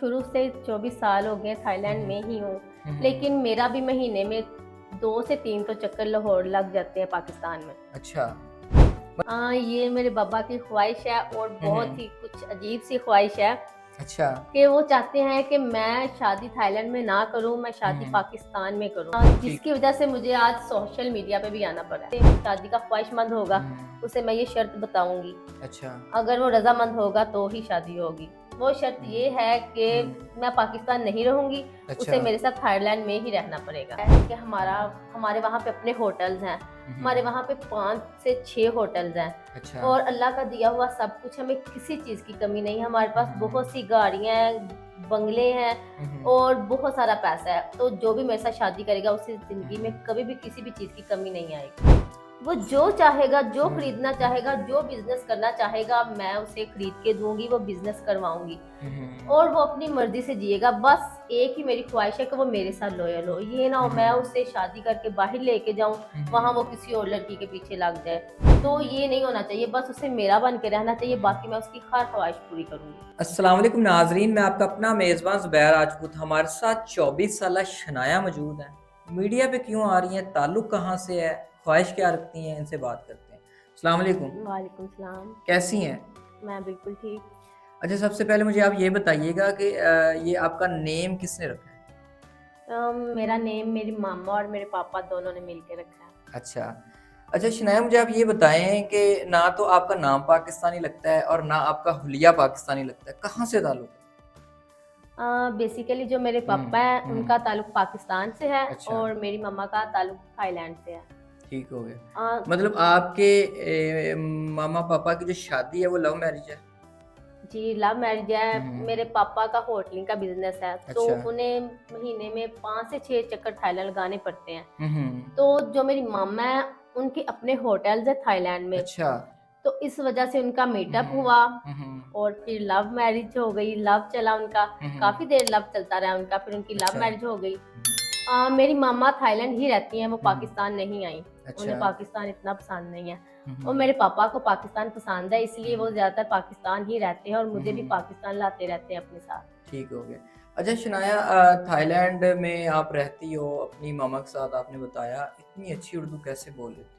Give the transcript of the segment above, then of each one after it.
शुरू से 24 साल हो गए थाईलैंड में ही हूँ। लेकिन मेरा भी महीने में 2 से 3 तो चक्कर लाहौर लग जाते हैं पाकिस्तान में। अच्छा। ये मेरे बाबा की ख्वाहिश है और बहुत ही कुछ अजीब सी ख्वाहिश है अच्छा। कि वो चाहते हैं कि मैं शादी थाईलैंड में ना करूं, मैं शादी पाकिस्तान में करूं। ठीक। जिसकी वजह से मुझे आज सोशल मीडिया पे भी आना पड़ा है। शादी का ख्वाहिशमंद होगा उसे मैं ये शर्त बताऊंगी, अच्छा। अगर वो रजामंद होगा तो ही शादी होगी। वो शर्त ये है कि मैं पाकिस्तान नहीं रहूंगी, अच्छा। उसे मेरे साथ थाईलैंड में ही रहना पड़ेगा। कि हमारे वहाँ पे अपने होटल्स हैं, हमारे वहाँ पे 5 से 6 होटल्स हैं। अच्छा। और अल्लाह का दिया हुआ सब कुछ, हमें किसी चीज़ की कमी नहीं है। हमारे पास बहुत सी गाड़ियाँ हैं, बंगले हैं और बहुत सारा पैसा है। तो जो भी मेरे साथ शादी करेगा उसे ज़िंदगी में कभी भी किसी भी चीज़ की कमी नहीं आएगी। वो जो चाहेगा, जो खरीदना चाहेगा, जो बिजनेस करना चाहेगा, मैं उसे खरीद के दूंगी, वो बिजनेस करवाऊंगी और वो अपनी मर्जी से जिएगा। बस एक ही मेरी ख्वाहिश है कि वो मेरे साथ लॉयल हो। ये ना हो मैं उसे शादी करके बाहर लेके जाऊं, वहां वो किसी और लड़की के पीछे लग जाए। तो ये नहीं होना चाहिए। बस उसे मेरा बन के रहना चाहिए, बाकी मैं उसकी हर ख्वाहिश पूरी करूंगी। अस्सलाम वालेकुम नाजरीन, मैं आपका अपना मेज़बान ज़ुबैर राजपूत। हमारे साथ 24 साला शनाया मौजूद हैं। मीडिया पे क्यों आ रही हैं, ताल्लुक़ कहाँ से है, ख्वाहिश क्या रखती हैं, इनसे बात करते हैं। अस्सलाम वालेकुम। वालेकुम सलाम। कैसी हैं? मैं बिल्कुल ठीक। अच्छा, सबसे पहले मुझे आप ये बताइएगा कि ये आपका नेम किसने रखा है? मेरा नेम मेरी मामा और मेरे पापा दोनों ने मिल के रखा है। अच्छा। अच्छा शनाया, मुझे आप ये बताएँ कि ना तो आपका नाम पाकिस्तानी लगता है और ना आपका हुलिया पाकिस्तानी लगता है। कहाँ से ताल्लुक़ है? बेसिकली जो मेरे पापा हैं उनका ताल्लुक पाकिस्तान से है अच्छा। और मेरी मम्मा का ताल्लुक थाईलैंड से है। ठीक हो गया। अ, मतलब आपके मामा पापा की जो शादी है वो लव मैरिज है? जी लव मैरिज है। मेरे पापा का होटलिंग का बिजनेस है, तो अच्छा। उन्हें महीने में 5 से 6 चक्कर थाईलैंड लगाने पड़ते हैं। हुँ। तो जो मेरी मामा है उनके अपने होटल्स है थाईलैंड में, अच्छा। तो इस वजह से उनका मीटअप हुँ, हुआ हुँ, और फिर लव मैरिज हो गई। लव चला उनका, हुँ। काफी देर लव चलता रहा उनका, फिर उनकी लव अच्छा। मैरिज हो गई। मेरी मामा थाईलैंड ही रहती हैं, वो हुँ। पाकिस्तान नहीं आई। अच्छा। उन्हें पाकिस्तान इतना पसंद नहीं है और हुँ, मेरे पापा को पाकिस्तान पसंद है, इसलिए वो ज़्यादातर पाकिस्तान ही रहते हैं और मुझे भी हुँ। पाकिस्तान लाते रहते हैं अपने साथ। ठीक हो गया। अच्छा शनाया, थाईलैंड में आप रहती हो अपनी मामा के साथ, आपने बताया, इतनी अच्छी उर्दू कैसे बोल लेती हो?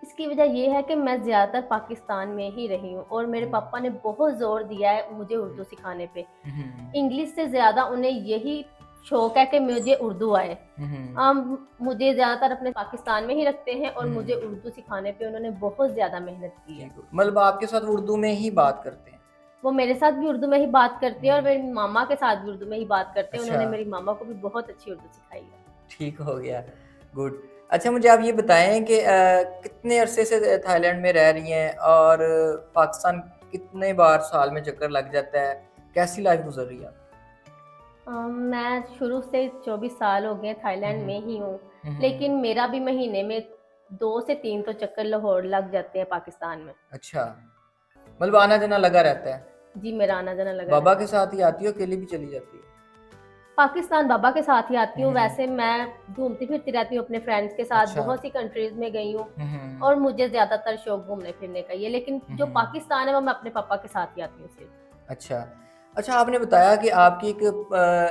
इसकी वजह ये है कि मैं ज़्यादातर पाकिस्तान में ही रही हूँ और मेरे पापा ने बहुत ज़ोर दिया है मुझे उर्दू सिखाने पे। हुँ, इंग्लिश से ज़्यादा उन्हें यही शौक है कि मुझे उर्दू आए। हुँ, मुझे ज़्यादातर अपने पाकिस्तान में ही रखते हैं और मुझे हुँ। उर्दू सिखाने पे उन्होंने बहुत ज़्यादा मेहनत की है। ठीक हो, मतलब आपके साथ उर्दू में ही बात करते हैं? वो मेरे साथ भी उर्दू में ही बात करते हैं और हुँ। मेरी मामा के साथ भी उर्दू में ही बात करते हैं। अच्छा। उन्होंने मेरी मामा को भी बहुत अच्छी उर्दू सिखाई है। ठीक हो गया, गुड। अच्छा मुझे आप ये बताएँ कि कितने अरसे से थाईलैंड में रह रही हैं और पाकिस्तान कितने बार साल में चक्कर लग जाता है? कैसी लाइफ़ गुज़र रही है आपकी? मैं शुरू से 24 साल हो गए हुँ, थाईलैंड हुँ। में ही हूँ। हुँ, लेकिन हुँ। मेरा भी महीने में 2 से 3 तो चक्कर लाहौर लग जाते हैं पाकिस्तान में। अच्छा, मतलब आना-जाना लगा रहता है। जी, मेरा आना-जाना लगा बाबा रहता के है। साथ ही आती हो, अकेली भी चली जाती हो? पाकिस्तान बाबा के साथ ही आती हुँ, हूँ। हुँ। वैसे मैं घूमती-फिरती रहती हूँ अपने फ्रेंड्स के साथ, अच्छा। बहुत सी कंट्रीज़ में गई हूँ हुँ, हुँ। और मुझे ज़्यादातर शौक घूमने-फिरने का ही है। लेकिन हुँ, जो हुँ। पाकिस्तान है वो मैं अपने पापा के साथ ही आती हूँ सिर्फ़। अच्छा। अच्छा आपने बताया कि आपकी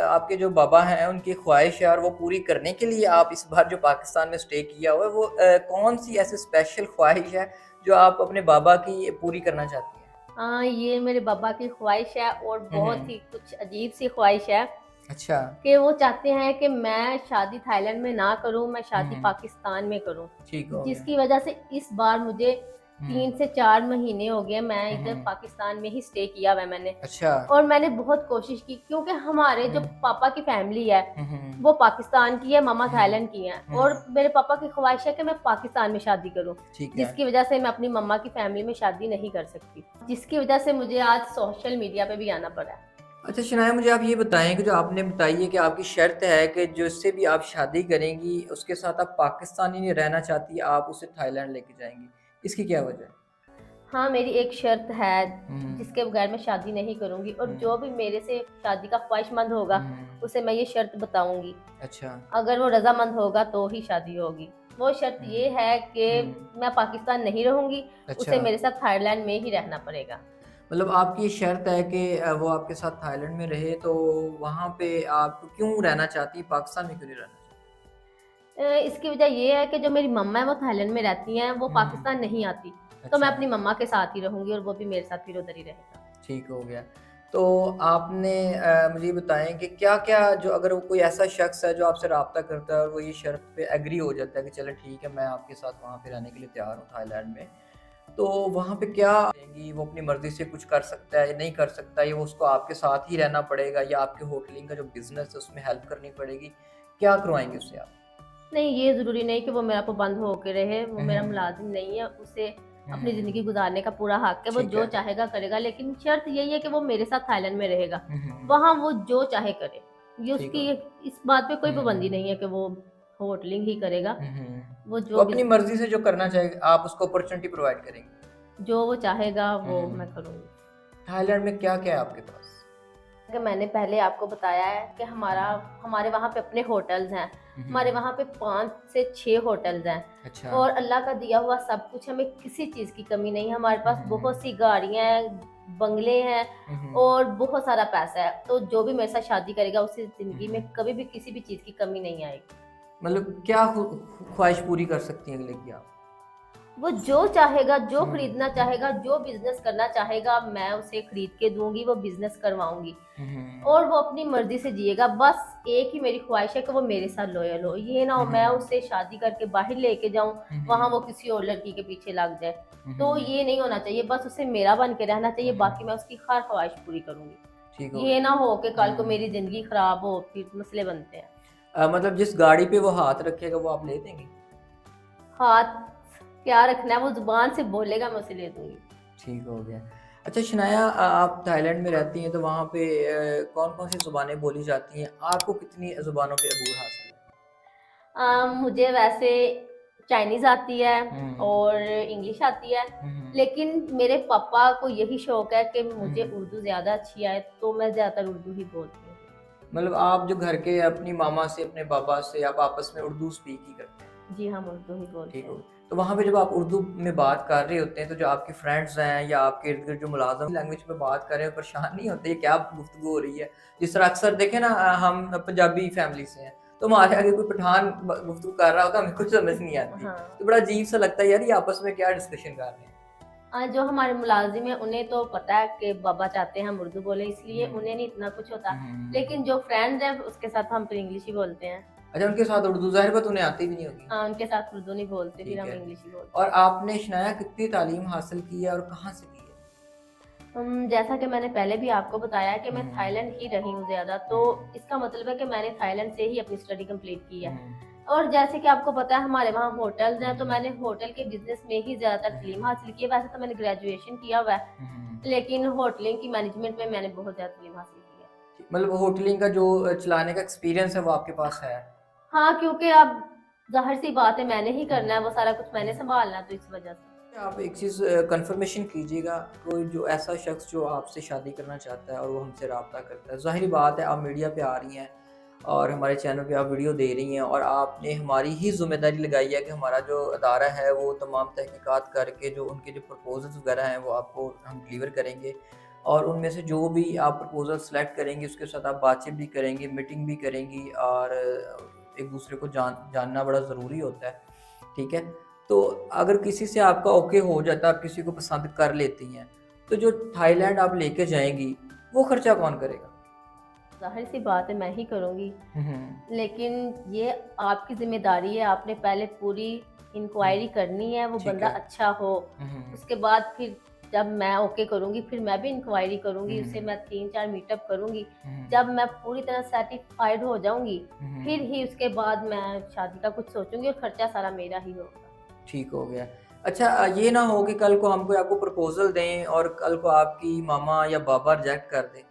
आपके जो बाबा हैं उनकी ख़्वाहिश है और वो पूरी करने के लिए आप इस बार जो पाकिस्तान में स्टे किया हुआ है वो कौन-सी ऐसी स्पेशल ख़्वाहिश है जो आप अपने बाबा की पूरी करना चाहती हैं? ये मेरे बाबा की ख्वाहिश है और हुँ, बहुत हुँ। ही कुछ अजीब सी ख्वाहिश है अच्छा। कि वो चाहते हैं कि मैं शादी थाईलैंड में ना करूं, मैं हुँ, शादी हुँ। पाकिस्तान में करूं। ठीक हो गया। जिसकी वजह से इस बार मुझे हुँ। 3 से 4 महीने हो गए, मैं हुँ, इधर हुँ। पाकिस्तान में ही स्टे किया हुआ है मैंने। अच्छा। और मैंने बहुत कोशिश की क्योंकि हमारे जो हुँ। पापा की फैमिली है हुँ, हुँ। वो पाकिस्तान की है, मामा हुँ, थाईलैंड की हैं हुँ। और मेरे पापा की ख्वाहिश है कि मैं पाकिस्तान में शादी करूं। ठीक है। जिसकी वजह से मैं अपनी मम्मा की फैमिली में शादी नहीं कर सकती, जिसकी वजह से मुझे आज सोशल मीडिया पे भी आना पड़ा है। अच्छा शनाया, मुझे आप ये बताएँ कि जो आपने बताई है कि आपकी शर्त है कि जिससे भी आप शादी करेंगी उसके साथ आप पाकिस्तान ही नहीं रहना चाहती, आप उसे थाईलैंड लेके जाएँगी। इसकी क्या वजह है? हाँ, मेरी एक शर्त है हुँ, जिसके बगैर मैं शादी नहीं करूँगी और हुँ, जो भी मेरे से शादी का ख्वाहिशमंद होगा हुँ। उसे मैं ये शर्त बताऊँगी, अच्छा। अगर वो रज़ामंद होगा तो ही शादी होगी। वो शर्त हुँ, ये है कि हुँ। मैं पाकिस्तान नहीं रहूँगी, अच्छा। उसे मेरे साथ थाईलैंड में ही रहना पड़ेगा। मतलब आपकी ये शर्त है कि वो आपके साथ थाईलैंड में रहे, तो वहाँ पे आप क्यों रहना चाहती हैं, पाकिस्तान में क्यों नहीं रहना चाहती? इसकी वजह ये है कि जो मेरी मम्मा है वो थाईलैंड में रहती हैं, वो हुँ, पाकिस्तान नहीं आती। तो मैं अच्छा, अपनी मम्मा के साथ ही रहूँगी और वो भी मेरे साथ फिर उधर ही रहेगा। ठीक हो गया। तो आपने मुझे ये बताएँ कि क्या-क्या जो अगर वो कोई ऐसा शख़्स है जो आपसे राब्ता करता है और वो ये शर्त पे एग्री हो जाता है कि चलो ठीक है, मैं आपके साथ वहाँ पे रहने के लिए तैयार हूँ थाईलैंड में, तो वहाँ पे क्या करेंगी? वो अपनी मर्ज़ी से कुछ कर सकता है या नहीं कर सकता, या वो उसको आपके साथ ही रहना पड़ेगा, या आपके होटलिंग का जो बिज़नेस है उसमें हेल्प करनी पड़ेगी? क्या करवाएँगे उससे आप? नहीं, ये ज़रूरी नहीं कि वो मेरा पाबंद होके रहे, वो हुँ, मेरा हुँ। मुलाज़िम नहीं है, उसे हुँ, अपनी हुँ। ज़िंदगी गुज़ारने का पूरा हक़ है, वो ठीक जो है। चाहेगा करेगा, लेकिन शर्त यही है कि वो मेरे साथ थाईलैंड में रहेगा। हुँ, हुँ, हुँ। वहाँ वो जो चाहे करे, ये ठीक हो उसकी इस बात पे कोई हुँ, पाबंदी हुँ। नहीं है कि वो होटलिंग ही करेगा, हुँ, हुँ। वो वो जो अपनी बिज़ मर्ज़ी से जो करना चाहेगा आप उसको अपॉर्च्युनिटी प्रोवाइड करेंगे। जो वो चाहेगा हुँ, वो मैं हुँ। करूँगी। थाईलैंड में क्या-क्या है आपके पास? कि मैंने पहले आपको बताया है कि हमारे वहाँ पे अपने होटल्स हैं। हुँ, हमारे हुँ। वहाँ पे 5 से 6 होटल्स हैं अच्छा। और अल्लाह का दिया हुआ सब कुछ, हमें किसी चीज़ की कमी नहीं है। हमारे हुँ, पास हुँ। बहुत सी गाड़ियाँ हैं, बंगले हैं हुँ, हुँ। और बहुत सारा पैसा है। तो जो भी मेरे साथ शादी करेगा उसे हुँ, ज़िंदगी में हुँ। कभी भी किसी भी चीज़ की कमी नहीं आएगी। मतलब क्या ख्वाहिश पूरी कर सकती हैं अगले की आप? वो जो चाहेगा, जो हुँ। खरीदना चाहेगा, जो बिज़नेस करना चाहेगा, मैं उसे खरीद के दूँगी, वो बिज़नेस करवाऊँगी। हुँ, हुँ। और वो अपनी मर्ज़ी से जिएगा। बस एक ही मेरी ख़्वाहिश है कि वो मेरे साथ लॉयल हो। ये ना हुँ, हो मैं हुँ। उससे शादी करके बाहर लेके जाऊँ, हुँ, वहाँ वो हुँ। किसी और लड़की के पीछे लग जाए। हुँ, तो हुँ। ये नहीं होना चाहिए, बस उसे मेरा बन के रहना चाहिए, हुँ, बाकी हुँ। मैं उसकी हर ख़्वाहिश पूरी ठीक करूँगी। हो ये गया। ना हो कि कल को हुँ। मेरी ज़िंदगी ख़राब हो, फिर मसले बनते हैं। मतलब जिस गाड़ी पे वो हाथ रखेगा वो आप ले देंगे? हाथ क्या रखना है, वो ज़ुबान से बोलेगा मैं उसे ले दूँगी। ठीक हो गया। अच्छा शनाया, आप थाईलैंड में रहती हैं तो वहाँ पे कौन-कौन सी ज़ुबानें बोली जाती हैं? आपको कितनी ज़ुबानों पे अबूर हासिल है? मुझे वैसे चाइनीज़ आती है हुँ। और इंग्लिश आती है, हुँ, हुँ। लेकिन मेरे पापा को यही शौक है कि हुँ, मुझे हुँ। उर्दू ज़्यादा अच्छी आए, तो मैं ज़्यादातर उर्दू ही बोलती हूँ। मतलब आप जो घर के अपनी मामा से, अपने पापा से आप आपस में उर्दू स्पीक ही करते हैं? जी, हम उर्दू ही बोलते ठीक हो। हैं। तो वहाँ पे जब आप उर्दू में बात कर रहे होते हैं, तो जो आपके फ्रेंड्स हैं या आपके इर्द-गिर्द जो मुलाज़िम लैंग्वेज में बात कर रहे हैं, परेशान नहीं होते? ये क्या गुफ्तगू हो रही है? जिस तरह अक्सर देखें ना, हम पंजाबी फैमिली से हैं, तो हमारे आगे कोई पठान गुफ्तगू कर रहा होता है, हमें कुछ समझ नहीं आती। हाँ। तो बड़ा अजीब-सा लगता है यार, ये आपस में क्या डिस्कशन कर रहे हैं? जो हमारे मुलाज़िम हैं उन्हें तो पता है कि बाबा चाहते हैं हम उर्दू बोलें, इसलिए हुँ। उन्हें नहीं इतना कुछ होता। हुँ, हुँ, हुँ। लेकिन जो फ्रेंड्स हैं उसके साथ हम फिर इंग्लिश ही बोलते हैं। अच्छा, उनके साथ उर्दू ज़ाहिर बात उन्हें आती भी नहीं होगी। उनके साथ उर्दू नहीं बोलते, फिर ठीक हम है। इंग्लिश ही बोलते और हैं। आपने शनाया कितनी तालीम हासिल की है और कहाँ से की है? जैसा कि मैंने पहले भी आपको बताया कि हुँ, मैं हुँ। थाईलैंड ही रही हूँ ज़्यादा, हुँ, तो हुँ। इसका मतलब है कि मैंने थाईलैंड से ही अपनी स्टडी कंप्लीट की हुँ, है। हुँ। और जैसे कि आपको पता है हमारे वहाँ होटल्स हुँ, हैं, तो हुँ। मैंने होटल के बिज़नेस में ही ज़्यादातर हुँ, तालीम हुँ। हासिल की है। वैसे तो मैंने ग्रेजुएशन किया हुआ है, हुँ, हुँ। लेकिन होटलिंग की मैनेजमेंट में मैंने बहुत ज़्यादा तालीम हासिल की है। मतलब होटलिंग का जो चलाने का एक्सपीरियंस है वो आपके पास है? हाँ, क्योंकि अब ज़ाहिर-सी बात है मैंने ही हुँ, करना है, वो हुँ। सारा कुछ मैंने हुँ। सँभालना है, तो इस वज़ह से। आप एक चीज़ कन्फर्मेशन कीजिएगा, कोई जो ऐसा शख्स जो आपसे शादी करना चाहता है और वो हमसे राब्ता करता है, ज़ाहिर बात है आप मीडिया पे आ रही हैं और हमारे चैनल पे आप वीडियो दे रही हैं और आपने हमारी ही ज़िम्मेदारी लगाई है कि हमारा जो अदारा है वो तमाम तहकीकात करके जो उनके जो प्रपोज़ल्स वगैरह हैं वो आपको हम डिलीवर करेंगे, और उनमें से जो भी आप प्रपोज़ल सेलेक्ट करेंगी उसके साथ आप बातचीत भी करेंगी, मीटिंग भी करेंगी, और एक दूसरे को जानना बड़ा ज़रूरी होता है। ठीक है? तो अगर किसी से आपका ओके हो जाता है, आप किसी को पसंद कर लेती हैं, तो जो थाईलैंड आप लेके जाएँगी, वो खर्चा कौन करेगा? ज़ाहिर-सी बात है मैं ही करूँगी। हुँ, हुँ। लेकिन ये आपकी ज़िम्मेदारी है, आपने पहले पूरी हुँ, इंक्वायरी करनी है, वो ठीक बंदा है। अच्छा हो। हुँ, हुँ। उसके बाद फिर जब मैं ओके करूँगी, फिर मैं भी इंक्वायरी हुँ, करूँगी, उससे हुँ। मैं 3-4 मीटअप करूँगी। हुँ, हुँ। जब मैं पूरी तरह सैटिस्फाइड हो जाऊँगी, हुँ, फिर हुँ। ही उसके बाद मैं शादी का कुछ सोचूँगी और खर्चा सारा मेरा ही होगा। ठीक हो गया। अच्छा, ये ना हो कि कल को हम कोई आपको प्रपोज़ल दें और कल को आपकी मामा या बाबा रिजेक्ट कर दें।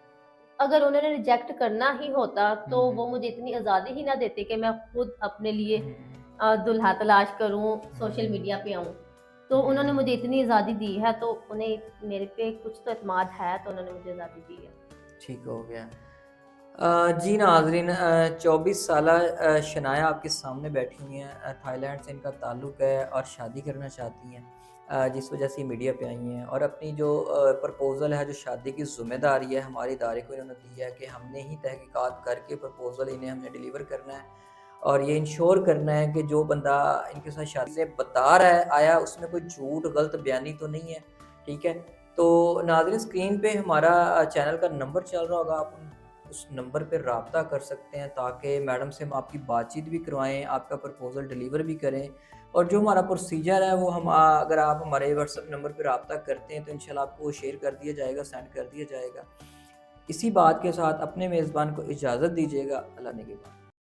अगर उन्होंने रिजेक्ट करना ही होता, हुँ, तो हुँ। वो मुझे इतनी आज़ादी ही ना देते कि मैं खुद अपने लिए हुँ, हुँ। दूल्हा तलाश करूँ, हुँ, सोशल हुँ। मीडिया पे आऊँ। तो हुँ, उन्होंने हुँ। मुझे इतनी आज़ादी दी है, तो उन्हें मेरे पे कुछ तो एतमाद है, तो उन्होंने मुझे आज़ादी दी है। ठीक हो गया। जी नाज़रीन, 24 साला शनाया आपके सामने बैठी हुई हैं। थाईलैंड से इनका ताल्लुक़ है और शादी करना चाहती हैं। जिस वजह से मीडिया पे आई हैं, और अपनी जो प्रपोज़ल है, जो शादी की ज़िम्मेदारी है हमारे इदारे को इन्होंने दी है कि हमने ही तहकीकात करके प्रपोज़ल इन्हें हमने डिलीवर करना है, और ये इंश्योर करना है कि जो बंदा इनके साथ शादी से बता रहा है आया उसमें कोई झूठ गलत बयानी तो नहीं है। ठीक है? तो नाज़रीन, स्क्रीन पे हमारा चैनल का नंबर चल रहा होगा, आप उस नंबर पे रब्ता कर सकते हैं ताकि मैडम से हम आपकी बातचीत भी करवाएँ, आपका प्रपोज़ल डिलीवर भी करें, और जो हमारा प्रोसीजर है वो हम अगर आप हमारे व्हाट्सएप नंबर पे रब्ता करते हैं तो इंशाल्लाह आपको वो शेयर कर दिया जाएगा, सेंड कर दिया जाएगा। इसी बात के साथ अपने मेज़बान को इजाज़त दीजिएगा। अल्लाह ने के बाद।